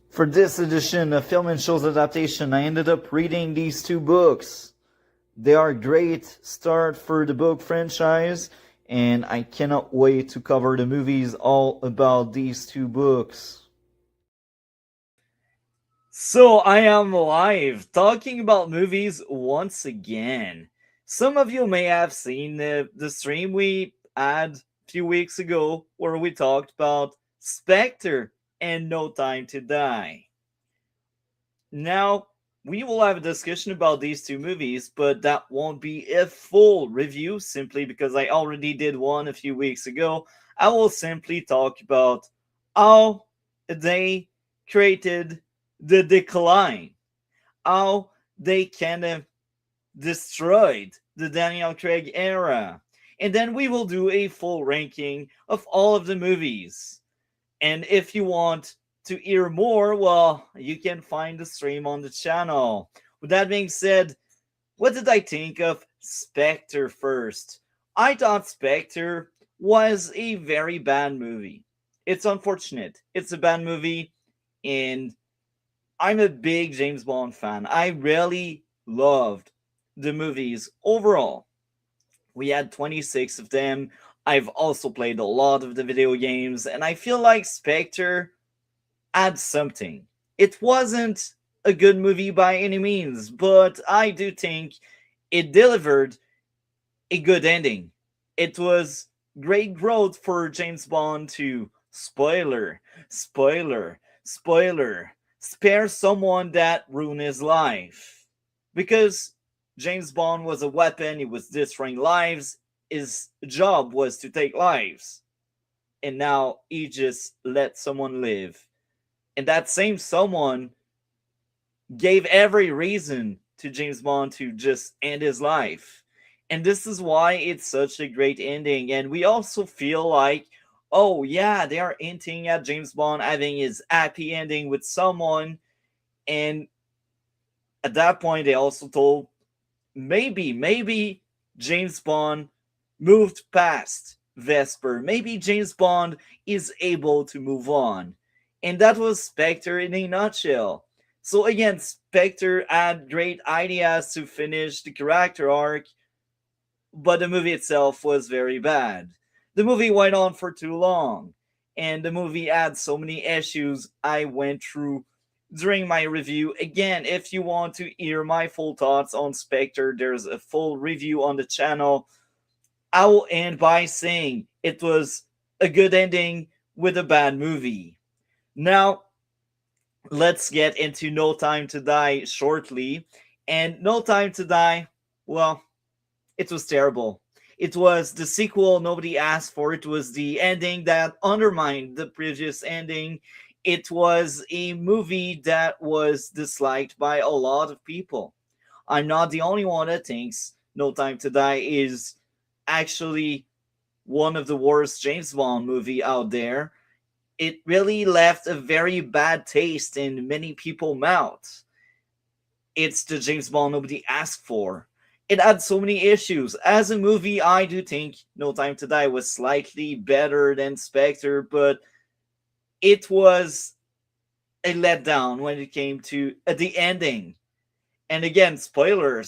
For this edition of Film and Shows Adaptation, I ended up reading these two books. They are a great start for the book franchise, and I cannot wait to cover the movies all about these two books. So I am live talking about movies once again. Some of you may have seen the stream we had a few weeks ago where we talked about Spectre and No Time to Die. Now, we will have a discussion about these two movies, but that won't be a full review simply because I already did one a few weeks ago. I will simply talk about how they created the decline, how they kind of destroyed the Daniel Craig era. And then we will do a full ranking of all of the movies. And if you want to hear more, well, you can find the stream on the channel. With that being said, what did I think of Spectre first? I thought Spectre was a very bad movie. It's unfortunate. It's a bad movie, and I'm a big James Bond fan. I really loved the movies overall. We had 26 of them. I've also played a lot of the video games, and I feel like Spectre had something. It wasn't a good movie by any means, but I do think it delivered a good ending. It was great growth for James Bond to spoiler, spare someone that ruined his life. Because James Bond was a weapon, he was destroying lives, his job was to take lives. And now he just let someone live. And that same someone gave every reason to James Bond to just end his life. And this is why it's such a great ending. And we also feel like, oh yeah, they are hinting at James Bond having his happy ending with someone. And at that point, they also told maybe James Bond moved past Vesper. Maybe James Bond is able to move on. And that was Spectre in a nutshell. So again, Spectre had great ideas to finish the character arc, but the movie itself was very bad. The movie went on for too long, and the movie had so many issues I went through during my review. Again, if you want to hear my full thoughts on Spectre, there's a full review on the channel. I will end by saying it was a good ending with a bad movie. Now, let's get into No Time to Die shortly. And No Time to Die, well, it was terrible. It was the sequel nobody asked for. It was the ending that undermined the previous ending. It was a movie that was disliked by a lot of people. I'm not the only one that thinks No Time to Die is actually one of the worst James Bond movie out there. It really left a very bad taste in many people's mouths. It's the James Bond nobody asked for. It had so many issues. As a movie, I do think No Time to Die was slightly better than Spectre, but it was a letdown when it came to the ending. And again, spoiler,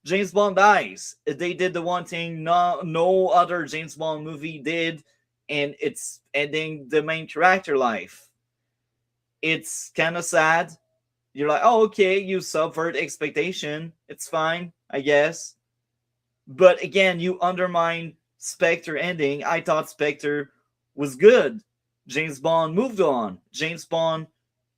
James Bond dies. They did the one thing no other James Bond movie did, and it's ending the main character life. It's kind of sad. You're like, oh, okay, you suffered expectation. It's fine, I guess. But again, you undermine Spectre ending. I thought Spectre was good. James Bond moved on. James Bond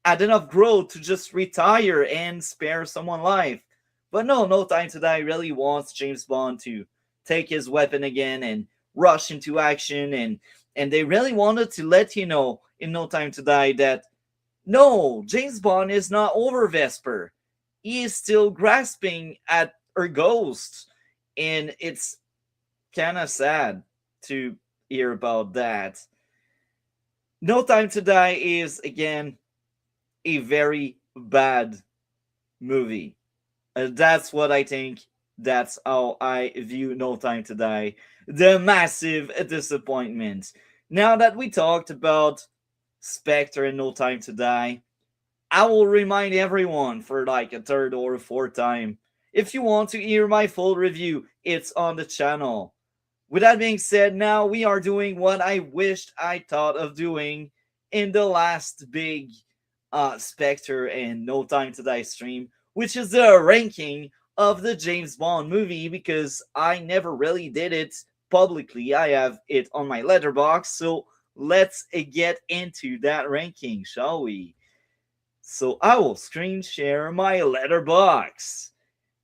had enough growth to just retire and spare someone life. But no, No Time to Die really wants James Bond to take his weapon again and rush into action. And they really wanted to let you know in No Time to Die that no, James Bond is not over Vesper. He is still grasping at her ghost. And it's kind of sad to hear about that. No Time to Die is, again, a very bad movie. That's what I think. That's how I view No Time to Die. The massive disappointment. Now that we talked about Spectre and No Time to Die, I will remind everyone for like a third or a fourth time. If you want to hear my full review, it's on the channel. With that being said, now we are doing what I wished I thought of doing in the last big Spectre and No Time to Die stream, which is the ranking of the James Bond movie, because I never really did it publicly. I have it on my letterbox, so let's get into that ranking, shall we? So I will screen share my letterbox,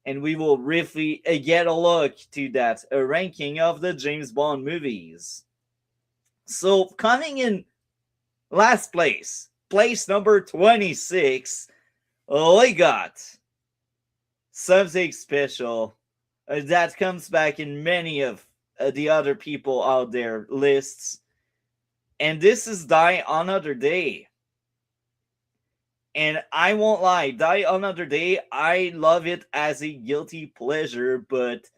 and we will briefly get a look to that ranking of the James Bond movies. So coming in last place, place number 26, we got something special that comes back in many of the other people out there lists, and this is Die Another Day. And I won't lie, Die Another Day, I love it as a guilty pleasure, but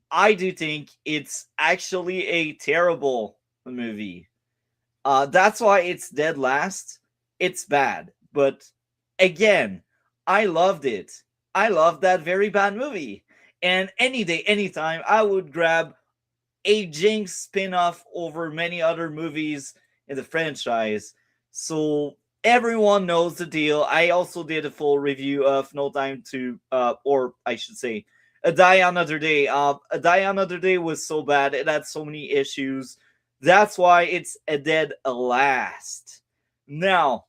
I do think it's actually a terrible movie. That's why it's dead last. It's bad. But again, I loved it. I loved that very bad movie. And any day, anytime, I would grab a Jinx spin-off over many other movies in the franchise. So everyone knows the deal. I also did a full review of No Time to or I should say A Die Another Day. A Die Another Day was so bad. It had so many issues. That's why it's a dead last. Now,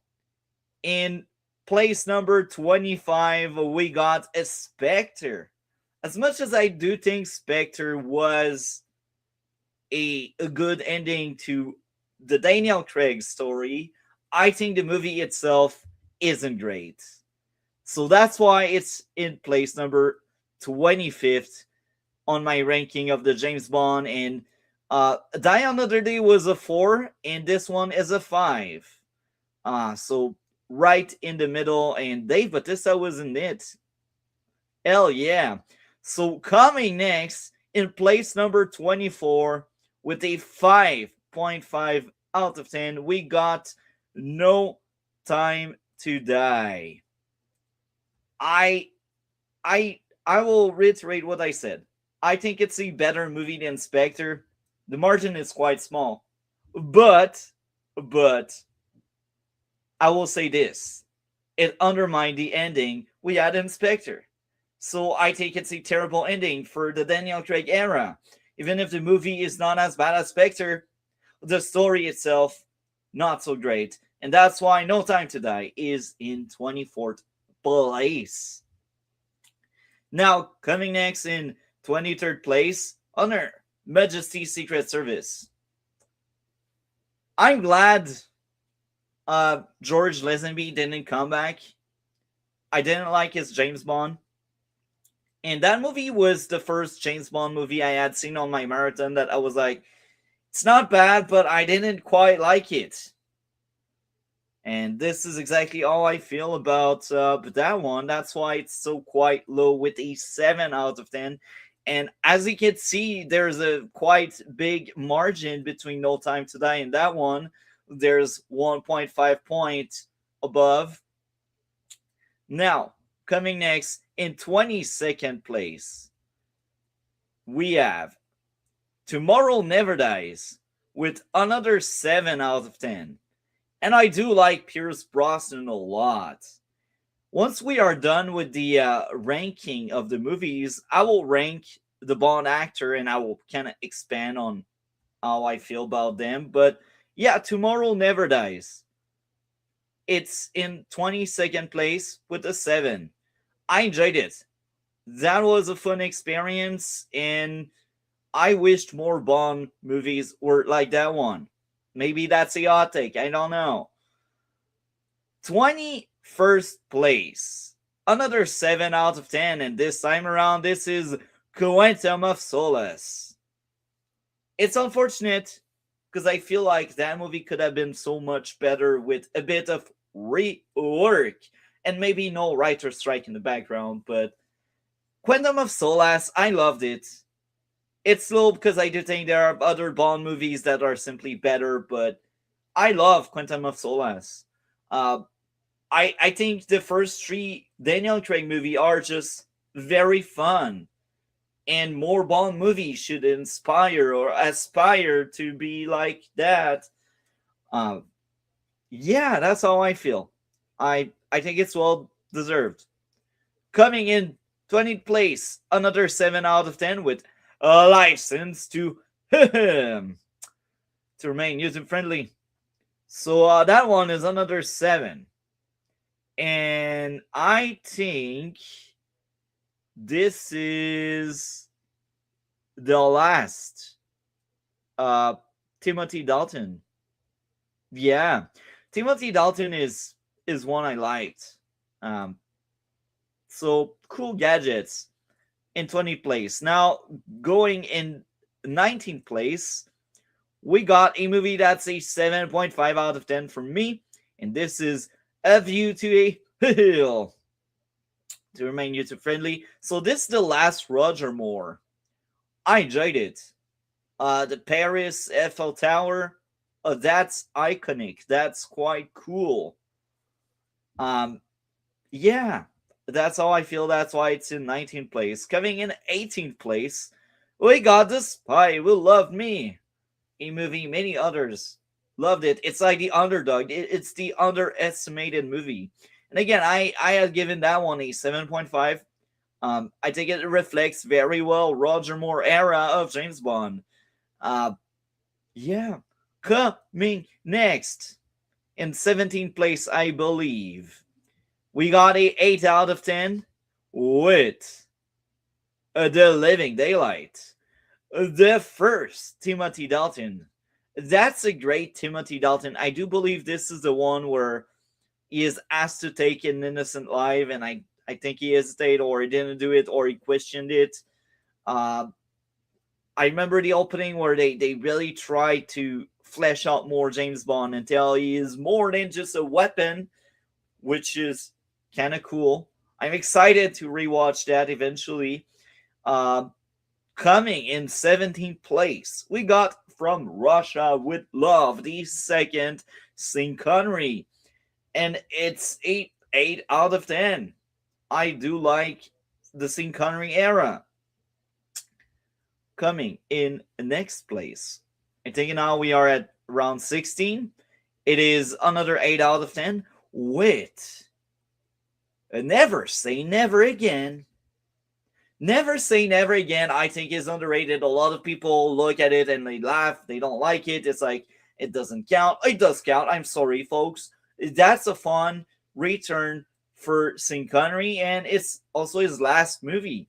in place number 25, we got a Spectre. As much as I do think Spectre was a good ending to the Daniel Craig story, I think the movie itself isn't great. So that's why it's in place number 25th on my ranking of the James Bond. And Die Another Day was a 4, and this one is a 5. So right in the middle, and Dave Bautista was in it. Hell yeah. So coming next, in place number 24, with a 5.5 out of 10, we got No Time to Die. I will reiterate what I said. I think it's a better movie than Spectre. The margin is quite small. But I will say this. It undermined the ending we had in Spectre. So I think it's a terrible ending for the Daniel Craig era. Even if the movie is not as bad as Spectre, the story itself, not so great. And that's why No Time to Die is in 24th place. Now, coming next in 23rd place, Honor Majesty's Secret Service. I'm glad George Lazenby didn't come back. I didn't like his James Bond. And that movie was the first James Bond movie I had seen on my marathon that I was like, it's not bad, but I didn't quite like it. And this is exactly all I feel about that one. That's why it's so quite low with a 7 out of 10. And as you can see, there's a quite big margin between No Time to Die and that one. There's 1.5 points above. Now, coming next, in 22nd place, we have Tomorrow Never Dies with another 7 out of 10. And I do like Pierce Brosnan a lot. Once we are done with the ranking of the movies, I will rank the Bond actor and I will kind of expand on how I feel about them. But yeah, Tomorrow Never Dies. It's in 22nd place with a 7. I enjoyed it. That was a fun experience, and I wished more Bond movies were like that one. Maybe that's a hot take. I don't know. 21st place. Another 7 out of 10, and this time around, this is Quantum of Solace. It's unfortunate because I feel like that movie could have been so much better with a bit of rework and maybe no writer strike in the background. But Quantum of Solace, I loved it. It's slow because I do think there are other Bond movies that are simply better, but I love Quantum of Solace. I think the first three Daniel Craig movie are just very fun, and more Bond movies should inspire or aspire to be like that. Um, yeah, that's how I feel. I think it's well deserved. Coming in 20th place, another 7 out of 10 with a license to to remain user friendly. So that one is another 7. And I think this is the last Timothy Dalton. Yeah. Timothy Dalton is one I liked. Um so cool gadgets in 20th place. Now going in 19th place, we got a movie that's a 7.5 out of 10 from me, and this is A View to a Hill, to remain user friendly. So this is the last Roger Moore. I enjoyed it. The Paris Eiffel Tower, that's iconic. That's quite cool. Um, yeah, that's how I feel. That's why it's in 19th place. Coming in 18th place, we got The Spy Who Loved Me, a movie many others loved it. It's like the underdog. It's the underestimated movie. And again, I had given that one a 7.5. I think it reflects very well Roger Moore era of James Bond. Uh, yeah. Coming next in 17th place, I believe. We got a 8 out of 10 with The Living Daylight. The first Timothy Dalton. That's a great Timothy Dalton. I do believe this is the one where he is asked to take an innocent life, and I think he hesitated, or he didn't do it, or he questioned it. Uh, I remember the opening where they really tried to flesh out more James Bond until he is more than just a weapon, which is kind of cool. I'm excited to rewatch that eventually. Uh, Coming in 17th place, we got From Russia with Love, the second Sean Connery. And it's 8 out of 10. I do like the Sean Connery era. Coming in next place, I think now we are at round 16. It is another 8 out of 10 with Never Say Never Again. Never Say Never Again, I think, is underrated. A lot of people look at it and they laugh. They don't like it. It's like, it doesn't count. It does count. I'm sorry, folks. That's a fun return for Sean Connery, and it's also his last movie.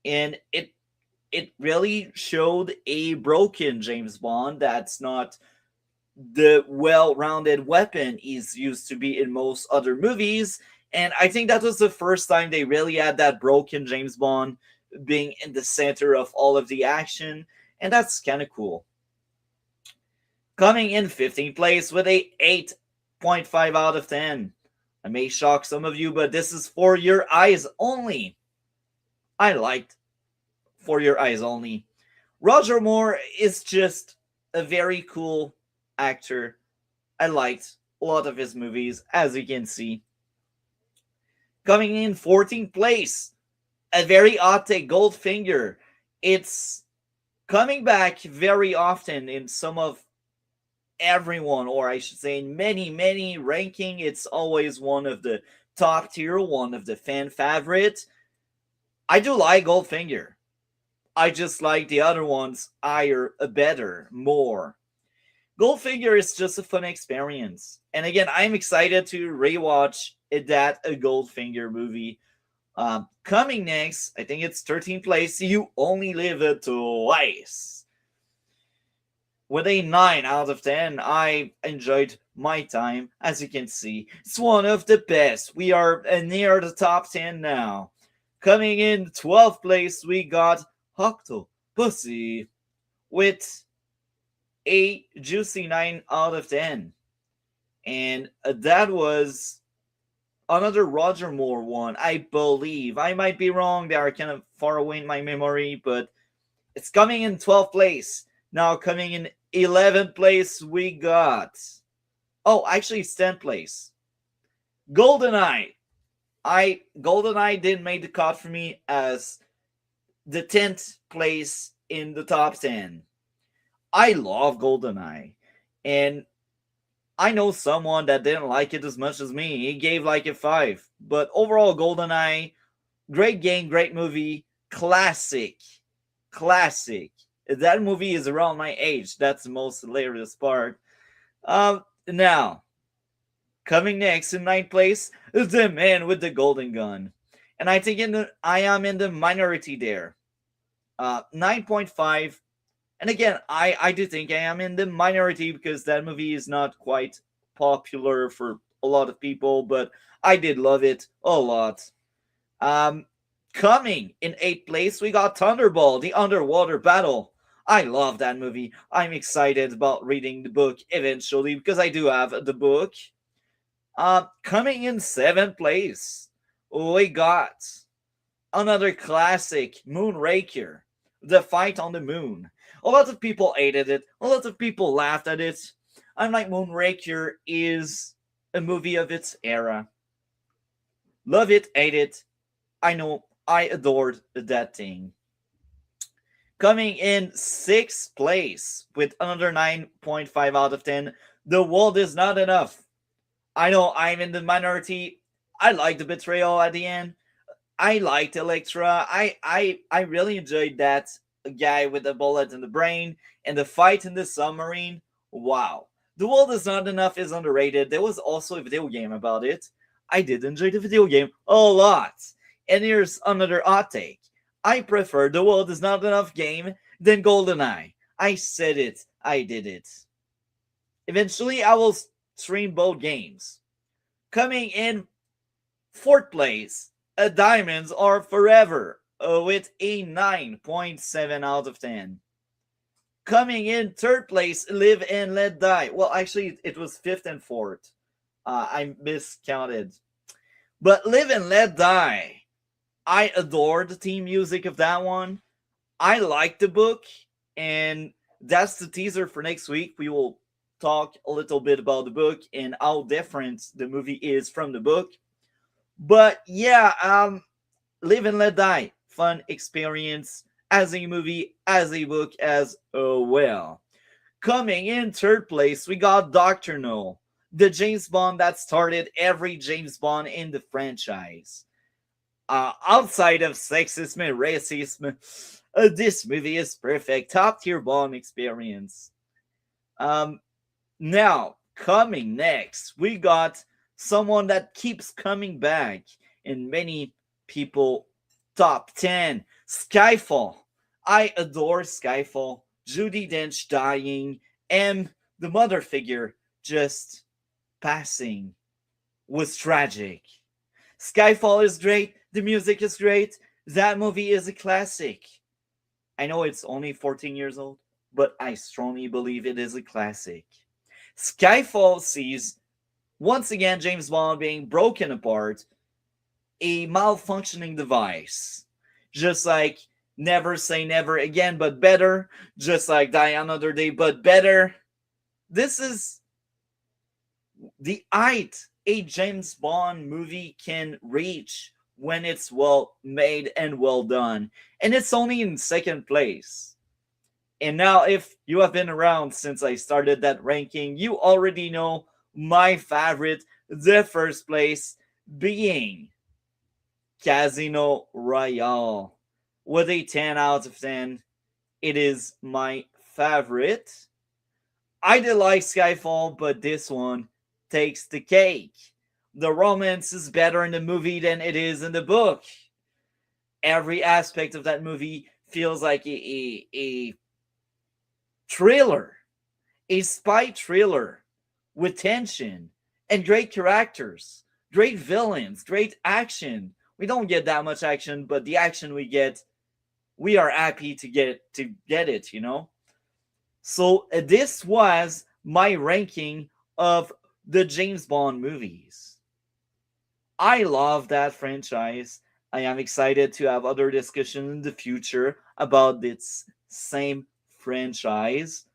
And it really showed a broken James Bond that's not the well-rounded weapon he's used to be in most other movies. And I think that was the first time they really had that broken James Bond being in the center of all of the action, and that's kind of cool. Coming in 15th place with a 8.5 out of 10. I may shock some of you, but this is For Your Eyes Only. I liked For Your Eyes Only. Roger Moore is just a very cool actor. I liked a lot of his movies, as you can see. Coming in 14th place, a very odd take, Goldfinger. It's coming back very often in some of everyone, or I should say in many ranking. It's always one of the top tier, one of the fan favorites. I do like Goldfinger. I just like the other ones higher, better, more. Goldfinger is just a fun experience. And again, I'm excited to rewatch that a Goldfinger movie. Coming next, I think it's 13th place, You Only Live It Twice. With a 9 out of 10, I enjoyed my time. As you can see, it's one of the best. We are near the top 10 now. Coming in 12th place, we got Octopussy with a juicy 9 out of 10. And that was another Roger Moore one, I believe. I might be wrong. They are kind of far away in my memory, but it's coming in 12th place. Now coming in 11th place, we got... Oh, actually, it's 10th place. GoldenEye. GoldenEye didn't make the cut for me as the 10th place in the top 10. I love GoldenEye. And I know someone that didn't like it as much as me. He gave like a 5. But overall, GoldenEye, great game, great movie, classic. Classic. That movie is around my age. That's the most hilarious part. Now, coming next in ninth place is the man with the golden gun. And I think I am in the minority there. 9.5. And again, I do think I am in the minority because that movie is not quite popular for a lot of people, but I did love it a lot. Um, Coming in eighth place, we got Thunderball, the underwater battle. I love that movie. I'm excited about reading the book eventually because I do have the book. Coming in seventh place, we got another classic, Moonraker, The Fight on the Moon. A lot of people hated it. A lot of people laughed at it. I'm like, Moonraker is a movie of its era. Love it, hate it. I know, I adored that thing. Coming in sixth place with another 9.5 out of 10, The World Is Not Enough. I know I'm in the minority. I like the betrayal at the end. I liked Electra. I really enjoyed that guy with the bullet in the brain and the fight in the submarine. Wow. The World Is Not Enough is underrated. There was also a video game about it. I did enjoy the video game a lot. And here's another hot take. I prefer The World Is Not Enough game than GoldenEye. I said it. I did it. Eventually, I will stream both games. Coming in fourth place, Diamonds Are Forever with a 9.7 out of 10. Coming in third place, Live and Let Die. Well, actually, it was fifth and fourth. I miscounted. But Live and Let Die. I adore the theme music of that one. I like the book, and that's the teaser for next week. We will talk a little bit about the book and how different the movie is from the book. But yeah, Live and Let Die, fun experience as a movie, as a book, as well. Coming in third place, we got Doctor No, the James Bond that started every James Bond in the franchise. Outside of sexism and racism, this movie is perfect. Top tier Bond experience. Um, Now, coming next, we got someone that keeps coming back in many people top 10. Skyfall. I adore Skyfall. Judi Dench dying and the mother figure just passing was tragic. Skyfall is great. The music is great. That movie is a classic. I know it's only 14 years old, but I strongly believe it is a classic. Skyfall sees, once again, James Bond being broken apart, a malfunctioning device. Just like Never Say Never Again, but better. Just like Die Another Day, but better. This is the height a James Bond movie can reach when it's well made and well done. And it's only in second place. And now, if you have been around since I started that ranking, you already know my favorite, the first place being Casino Royale. With a 10 out of 10, it is my favorite. I did like Skyfall, but this one takes the cake. The romance is better in the movie than it is in the book. Every aspect of that movie feels like a thriller, a spy thriller with tension and great characters, great villains, great action. We don't get that much action, but the action we get, we are happy to get it, you know? So this was my ranking of the James Bond movies. I love that franchise. I am excited to have other discussions in the future about this same franchise.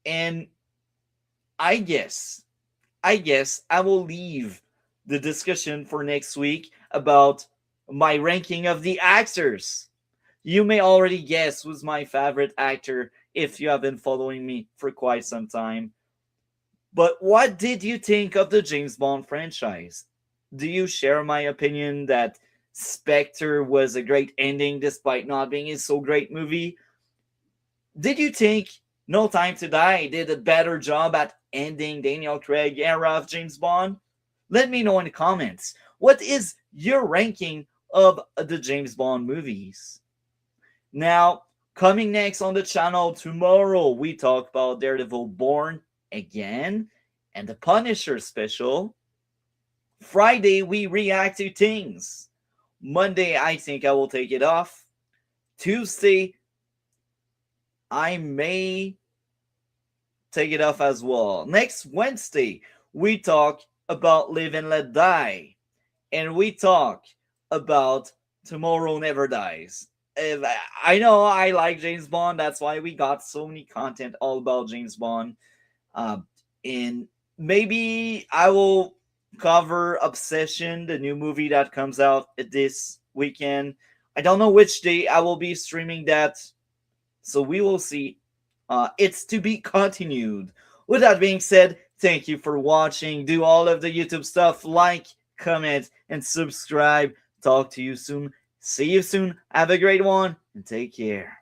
And I guess I will leave the discussion for next week about my ranking of the actors. You may already guess who's my favorite actor if you have been following me for quite some time. But what did you think of the James Bond franchise? Do you share my opinion that Spectre was a great ending despite not being a so great movie? Did you think No Time to Die did a better job at ending Daniel Craig era of James Bond? Let me know in the comments. What is your ranking of the James Bond movies? Now, coming next on the channel tomorrow, we talk about Daredevil Born again and the Punisher special. Friday, we react to things. Monday, I think I will take it off. Tuesday, I may take it off as well. Next Wednesday, we talk about Live and Let Die. And we talk about Tomorrow Never Dies. I know I like James Bond. That's why we got so many content all about James Bond. Uh, and maybe I will cover Obsession, the new movie that comes out this weekend. I don't know which day I will be streaming that, so we will see. It's to be continued. With that being said, thank you for watching. Do all of the YouTube stuff, like, comment, and subscribe. Talk to you soon. See you soon. Have a great one and take care.